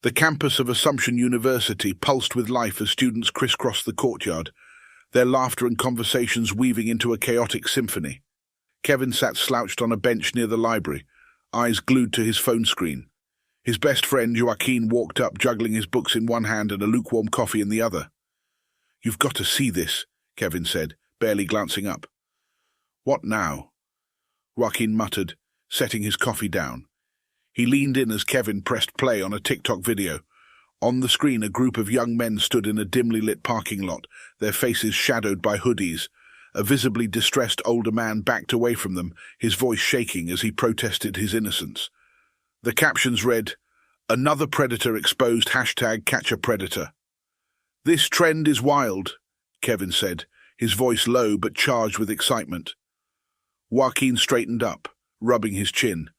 The campus of Assumption University pulsed with life as students crisscrossed the courtyard, their laughter and conversations weaving into a chaotic symphony. Kevin sat slouched on a bench near the library, eyes glued to his phone screen. His best friend, Joaquin, walked up, juggling his books in one hand and a lukewarm coffee in the other. "You've got to see this," Kevin said, barely glancing up. "What now?" Joaquin muttered, setting his coffee down. He leaned in as Kevin pressed play on a TikTok video. On the screen, a group of young men stood in a dimly lit parking lot, their faces shadowed by hoodies. A visibly distressed older man backed away from them, his voice shaking as he protested his innocence. The captions read, "Another predator exposed, #CatchAPredator." "This trend is wild," Kevin said, his voice low but charged with excitement. Joaquin straightened up, rubbing his chin.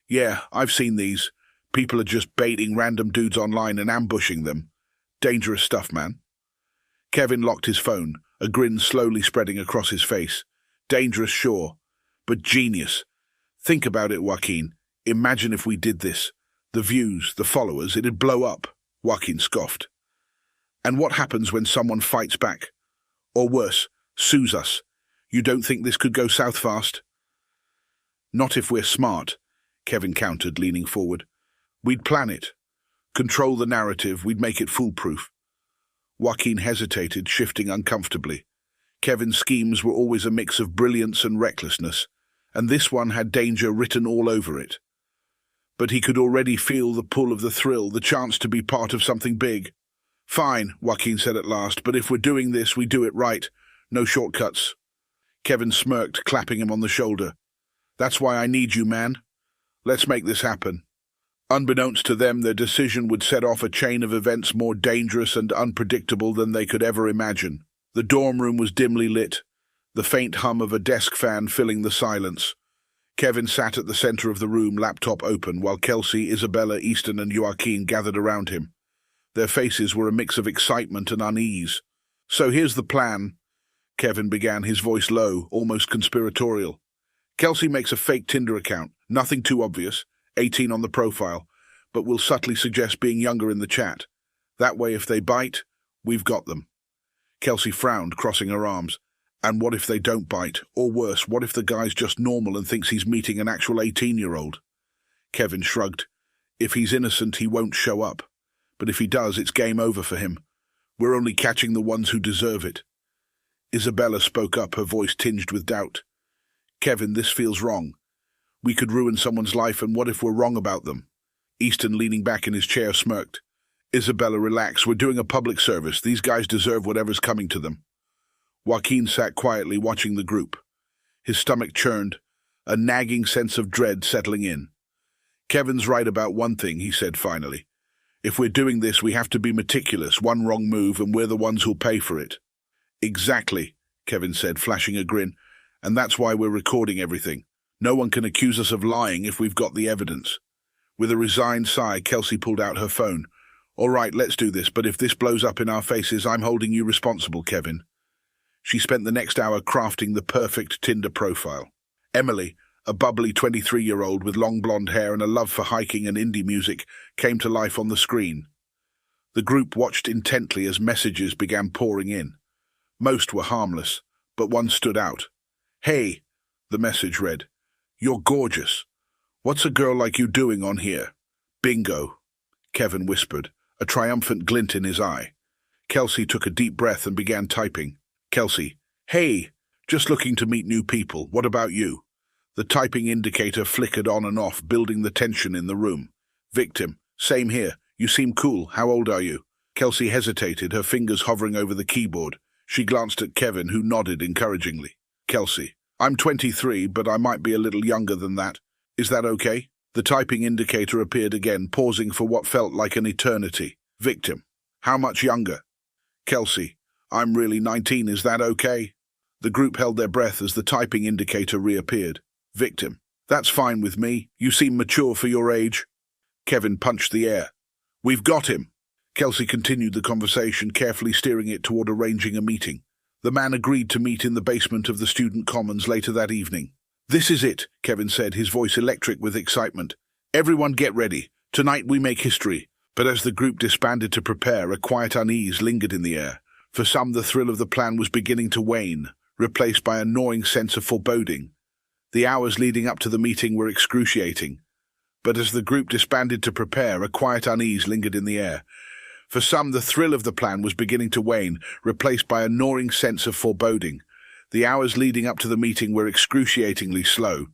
"Yeah, I've seen these. People are just baiting random dudes online and ambushing them. Dangerous stuff, man." Kevin locked his phone, a grin slowly spreading across his face. "Dangerous, sure, but genius. Think about it, Joaquin. Imagine if we did this. The views, the followers, it'd blow up," Joaquin scoffed. "And what happens when someone fights back? Or worse, sues us? You don't think this could go south fast?" "Not if we're smart," Kevin countered, leaning forward. "We'd plan it. Control the narrative, we'd make it foolproof." Joaquin hesitated, shifting uncomfortably. Kevin's schemes were always a mix of brilliance and recklessness, and this one had danger written all over it. But he could already feel the pull of the thrill, the chance to be part of something big. "Fine," Joaquin said at last, "but if we're doing this, we do it right. No shortcuts." Kevin smirked, clapping him on the shoulder. "That's why I need you, man. Let's make this happen." Unbeknownst to them, their decision would set off a chain of events more dangerous and unpredictable than they could ever imagine. The dorm room was dimly lit, the faint hum of a desk fan filling the silence. Kevin sat at the center of the room, laptop open, while Kelsey, Isabella, Easton, and Joaquin gathered around him. Their faces were a mix of excitement and unease. "So here's the plan," Kevin began, his voice low, almost conspiratorial. "Kelsey makes a fake Tinder account, nothing too obvious, 18 on the profile, but will subtly suggest being younger in the chat. That way, if they bite, we've got them." Kelsey frowned, crossing her arms. "And what if they don't bite? Or worse, what if the guy's just normal and thinks he's meeting an actual 18-year-old? Kevin shrugged. "If he's innocent, he won't show up. But if he does, it's game over for him. We're only catching the ones who deserve it." Isabella spoke up, her voice tinged with doubt. "Kevin, this feels wrong. We could ruin someone's life, and what if we're wrong about them?" Easton, leaning back in his chair, smirked. "Isabella, relax. We're doing a public service. These guys deserve whatever's coming to them." Joaquin sat quietly, watching the group. His stomach churned, a nagging sense of dread settling in. "Kevin's right about one thing," he said finally. "If we're doing this, we have to be meticulous. One wrong move, and we're the ones who'll pay for it." "Exactly," Kevin said, flashing a grin. "And that's why we're recording everything. No one can accuse us of lying if we've got the evidence." With a resigned sigh, Kelsey pulled out her phone. "All right, let's do this, but if this blows up in our faces, I'm holding you responsible, Kevin." She spent the next hour crafting the perfect Tinder profile. Emily, a bubbly 23-year-old with long blonde hair and a love for hiking and indie music, came to life on the screen. The group watched intently as messages began pouring in. Most were harmless, but one stood out. "Hey," the message read. "You're gorgeous. What's a girl like you doing on here?" "Bingo," Kevin whispered, a triumphant glint in his eye. Kelsey took a deep breath and began typing. Kelsey, "Hey, just looking to meet new people. What about you?" The typing indicator flickered on and off, building the tension in the room. Victim, "Same here. You seem cool. How old are you?" Kelsey hesitated, her fingers hovering over the keyboard. She glanced at Kevin, who nodded encouragingly. Kelsey, "I'm 23, but I might be a little younger than that. Is that okay?" The typing indicator appeared again, pausing for what felt like an eternity. Victim, "How much younger?" Kelsey, "I'm really 19, is that okay?" The group held their breath as the typing indicator reappeared. Victim, "That's fine with me. You seem mature for your age." Kevin punched the air. "We've got him." Kelsey continued the conversation, carefully steering it toward arranging a meeting. The man agreed to meet in the basement of the student commons later that evening. "This is it," Kevin said, his voice electric with excitement. "Everyone get ready. Tonight we make history. But as the group disbanded to prepare, a quiet unease lingered in the air. For some, the thrill of the plan was beginning to wane, replaced by a gnawing sense of foreboding. The hours leading up to the meeting were excruciating. But as the group disbanded to prepare, a quiet unease lingered in the air. For some, the thrill of the plan was beginning to wane, replaced by a gnawing sense of foreboding. The hours leading up to the meeting were excruciatingly slow.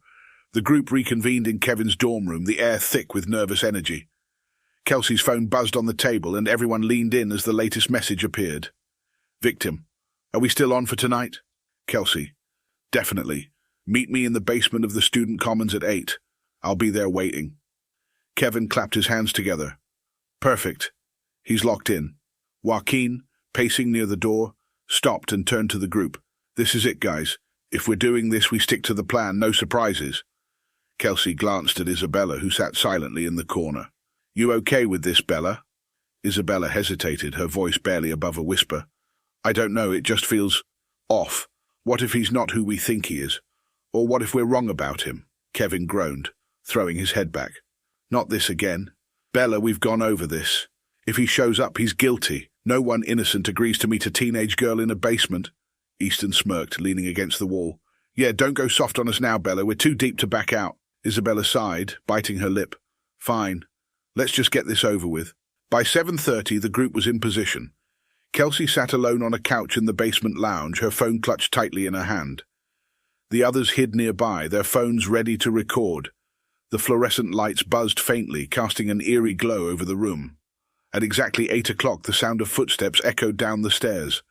The group reconvened in Kevin's dorm room, the air thick with nervous energy. Kelsey's phone buzzed on the table and everyone leaned in as the latest message appeared. Victim, are we still on for tonight? Kelsey, definitely. Meet me in the basement of the student commons at 8. I'll be there waiting. Kevin clapped his hands together. Perfect. He's locked in. Joaquin, pacing near the door, stopped and turned to the group. This is it, guys. If we're doing this, we stick to the plan, no surprises. Kelsey glanced at Isabella, who sat silently in the corner. You okay with this, Bella? Isabella hesitated, her voice barely above a whisper. I don't know, it just feels off. What if he's not who we think he is? Or what if we're wrong about him? Kevin groaned, throwing his head back. Not this again. Bella, we've gone over this. If he shows up, he's guilty. No one innocent agrees to meet a teenage girl in a basement. Easton smirked, leaning against the wall. Yeah, don't go soft on us now, Bella. We're too deep to back out. Isabella sighed, biting her lip. Fine. Let's just get this over with. By 7:30, the group was in position. Kelsey sat alone on a couch in the basement lounge, her phone clutched tightly in her hand. The others hid nearby, their phones ready to record. The fluorescent lights buzzed faintly, casting an eerie glow over the room. At exactly 8 o'clock, the sound of footsteps echoed down the stairs.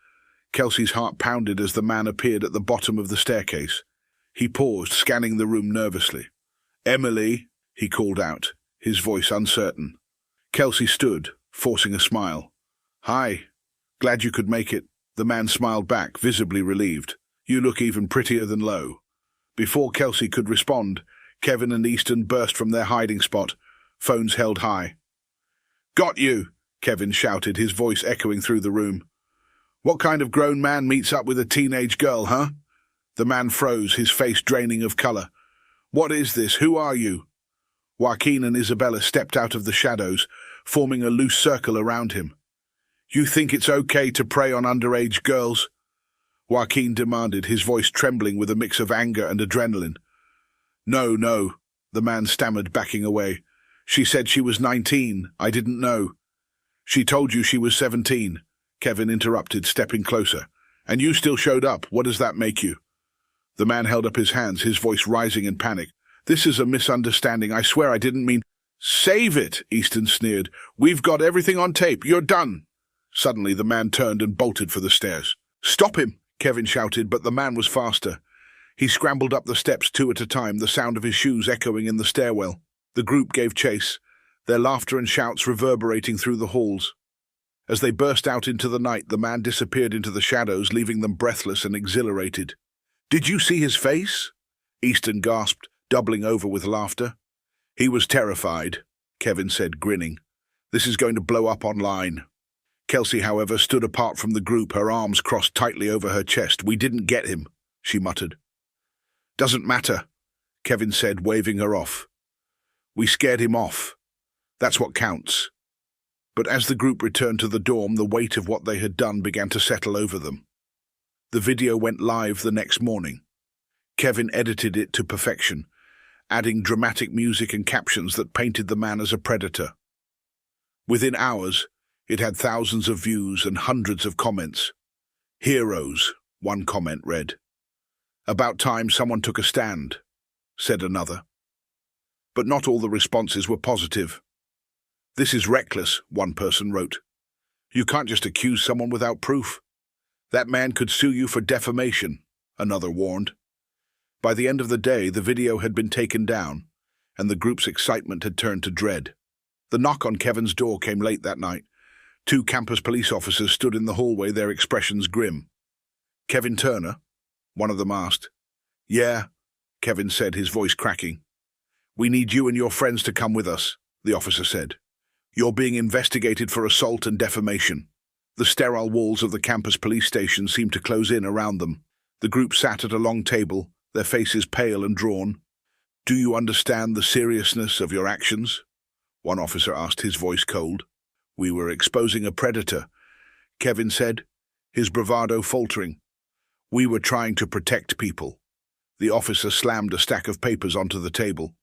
Kelsey's heart pounded as the man appeared at the bottom of the staircase. He paused, scanning the room nervously. Emily, he called out, his voice uncertain. Kelsey stood, forcing a smile. Hi. Glad you could make it. The man smiled back, visibly relieved. You look even prettier than Lo. Before Kelsey could respond, Kevin and Easton burst from their hiding spot, phones held high. Got you, Kevin shouted, his voice echoing through the room. What kind of grown man meets up with a teenage girl, huh? The man froze, his face draining of color. What is this? Who are you? Joaquin and Isabella stepped out of the shadows, forming a loose circle around him. You think it's okay to prey on underage girls? Joaquin demanded, his voice trembling with a mix of anger and adrenaline. No, the man stammered, backing away. She said she was 19. I didn't know. She told you she was 17, Kevin interrupted, stepping closer. And you still showed up. What does that make you? The man held up his hands, his voice rising in panic. This is a misunderstanding. I swear I didn't mean... Save it, Easton sneered. We've got everything on tape. You're done. Suddenly, the man turned and bolted for the stairs. Stop him, Kevin shouted, but the man was faster. He scrambled up the steps 2 at a time, the sound of his shoes echoing in the stairwell. The group gave chase, their laughter and shouts reverberating through the halls. As they burst out into the night, the man disappeared into the shadows, leaving them breathless and exhilarated. Did you see his face? Easton gasped, doubling over with laughter. He was terrified, Kevin said, grinning. This is going to blow up online. Kelsey, however, stood apart from the group, her arms crossed tightly over her chest. We didn't get him, she muttered. Doesn't matter, Kevin said, waving her off. We scared him off. That's what counts. But as the group returned to the dorm, the weight of what they had done began to settle over them. The video went live the next morning. Kevin edited it to perfection, adding dramatic music and captions that painted the man as a predator. Within hours, it had thousands of views and hundreds of comments. Heroes, one comment read. About time someone took a stand, said another. But not all the responses were positive. This is reckless, one person wrote. You can't just accuse someone without proof. That man could sue you for defamation, another warned. By the end of the day, the video had been taken down, and the group's excitement had turned to dread. The knock on Kevin's door came late that night. 2 campus police officers stood in the hallway, their expressions grim. Kevin Turner? One of them asked. Yeah, Kevin said, his voice cracking. We need you and your friends to come with us, the officer said. You're being investigated for assault and defamation. The sterile walls of the campus police station seemed to close in around them. The group sat at a long table, their faces pale and drawn. Do you understand the seriousness of your actions? One officer asked, his voice cold. "We were exposing a predator," Kevin said, his bravado faltering. "We were trying to protect people." The officer slammed a stack of papers onto the table.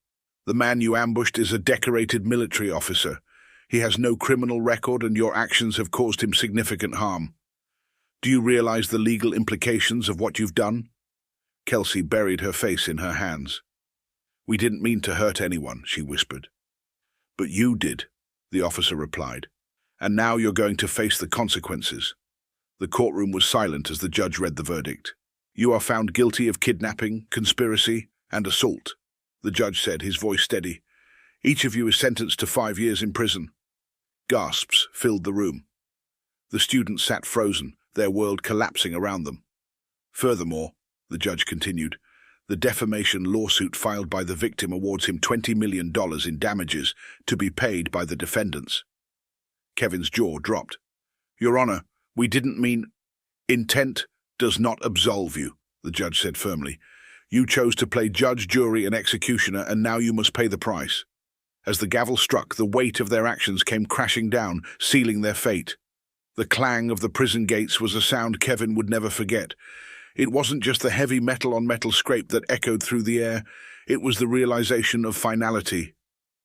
"The man you ambushed is a decorated military officer. He has no criminal record and your actions have caused him significant harm. Do you realize the legal implications of what you've done?" Kelsey buried her face in her hands. "We didn't mean to hurt anyone," she whispered. "But you did," the officer replied. "And now you're going to face the consequences." The courtroom was silent as the judge read the verdict. "You are found guilty of kidnapping, conspiracy, and assault," the judge said, his voice steady. "Each of you is sentenced to 5 years in prison." Gasps filled the room. The students sat frozen, their world collapsing around them. "Furthermore," the judge continued, "the defamation lawsuit filed by the victim awards him $20 million in damages to be paid by the defendants." Kevin's jaw dropped. "Your Honor, we didn't mean—" "Intent does not absolve you," the judge said firmly. "You chose to play judge, jury, and executioner, and now you must pay the price." As the gavel struck, the weight of their actions came crashing down, sealing their fate. The clang of the prison gates was a sound Kevin would never forget. It wasn't just the heavy metal-on-metal scrape that echoed through the air. It was the realization of finality.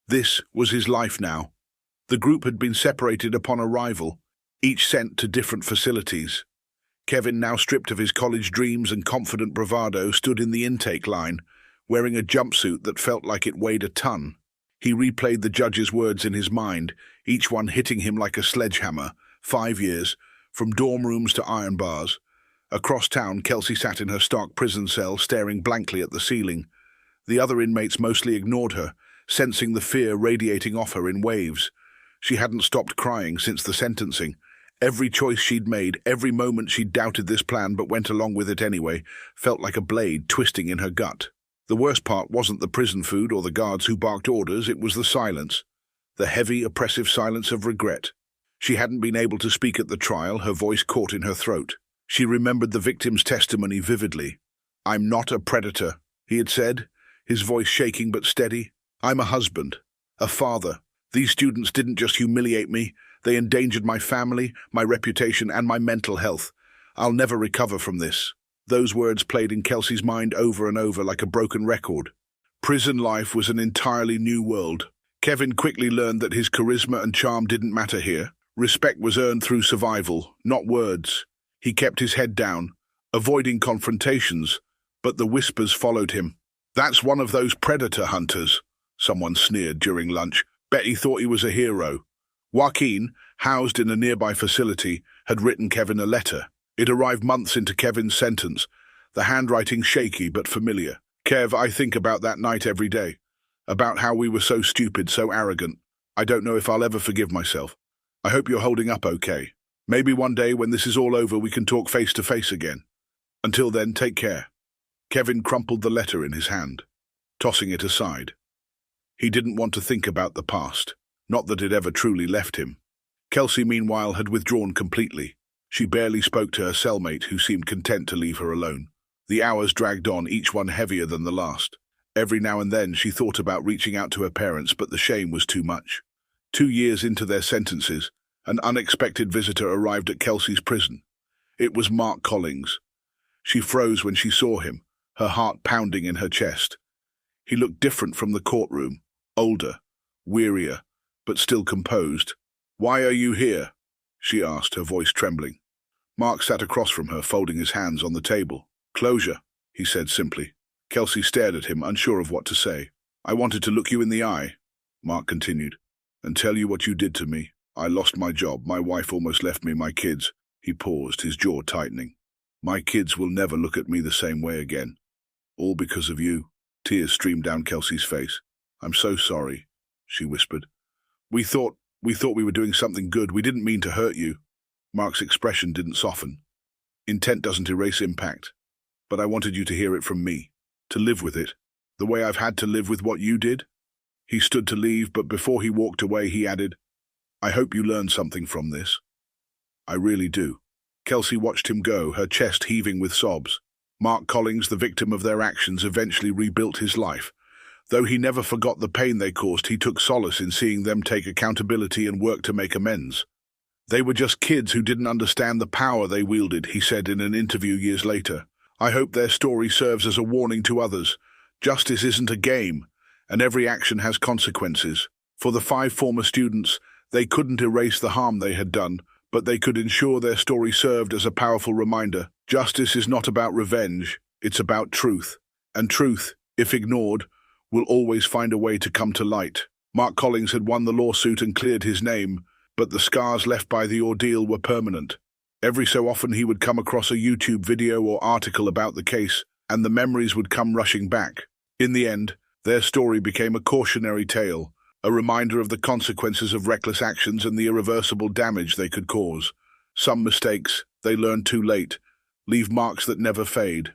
This was his life now. The group had been separated upon arrival, each sent to different facilities. Kevin, now stripped of his college dreams and confident bravado, stood in the intake line, wearing a jumpsuit that felt like it weighed a ton. He replayed the judge's words in his mind, each one hitting him like a sledgehammer. 5 years, from dorm rooms to iron bars. Across town, Kelsey sat in her stark prison cell, staring blankly at the ceiling. The other inmates mostly ignored her, sensing the fear radiating off her in waves. She hadn't stopped crying since the sentencing. Every choice she'd made, every moment she'd doubted this plan but went along with it anyway, felt like a blade twisting in her gut. The worst part wasn't the prison food or the guards who barked orders, it was the silence. The heavy, oppressive silence of regret. She hadn't been able to speak at the trial, her voice caught in her throat. She remembered the victim's testimony vividly. "I'm not a predator," he had said, his voice shaking but steady. "I'm a husband, a father. These students didn't just humiliate me, they endangered my family, my reputation, and my mental health. I'll never recover from this." Those words played in Kelsey's mind over and over like a broken record. Prison life was an entirely new world. Kevin quickly learned that his charisma and charm didn't matter here. Respect was earned through survival, not words. He kept his head down, avoiding confrontations, but the whispers followed him. "That's one of those predator hunters," someone sneered during lunch. "Bet he thought he was a hero." Joaquin, housed in a nearby facility, had written Kevin a letter. It arrived months into Kevin's sentence, the handwriting shaky but familiar. "Kev, I think about that night every day. About how we were so stupid, so arrogant. I don't know if I'll ever forgive myself. I hope you're holding up okay. Maybe one day when this is all over we can talk face to face again. Until then, take care." Kevin crumpled the letter in his hand, tossing it aside. He didn't want to think about the past, not that it ever truly left him. Kelsey, meanwhile, had withdrawn completely. She barely spoke to her cellmate, who seemed content to leave her alone. The hours dragged on, each one heavier than the last. Every now and then she thought about reaching out to her parents, but the shame was too much. 2 years into their sentences, an unexpected visitor arrived at Kelsey's prison. It was Mark Collings. She froze when she saw him, her heart pounding in her chest. He looked different from the courtroom, older, wearier, but still composed. "Why are you here?" she asked, her voice trembling. Mark sat across from her, folding his hands on the table. "Closure," he said simply. Kelsey stared at him, unsure of what to say. "I wanted to look you in the eye," Mark continued, "and tell you what you did to me. I lost my job, my wife almost left me, my kids." He paused, his jaw tightening. "My kids will never look at me the same way again. All because of you." Tears streamed down Kelsey's face. "I'm so sorry," she whispered. We thought we were doing something good. We didn't mean to hurt you." Mark's expression didn't soften. "Intent doesn't erase impact. But I wanted you to hear it from me, to live with it, the way I've had to live with what you did." He stood to leave, but before he walked away, he added, "I hope you learned something from this." "I really do." Kelsey watched him go, her chest heaving with sobs. Mark Collings, the victim of their actions, eventually rebuilt his life. Though he never forgot the pain they caused, he took solace in seeing them take accountability and work to make amends. They were just kids who didn't understand the power they wielded, he said in an interview years later. I hope their story serves as a warning to others. Justice isn't a game, and every action has consequences. For the 5 former students, they couldn't erase the harm they had done, but they could ensure their story served as a powerful reminder. Justice is not about revenge, it's about truth. And truth, if ignored, will always find a way to come to light. Mark Collings had won the lawsuit and cleared his name, but the scars left by the ordeal were permanent. Every so often he would come across a YouTube video or article about the case, and the memories would come rushing back. In the end, their story became a cautionary tale, a reminder of the consequences of reckless actions and the irreversible damage they could cause. Some mistakes, they learned too late, leave marks that never fade.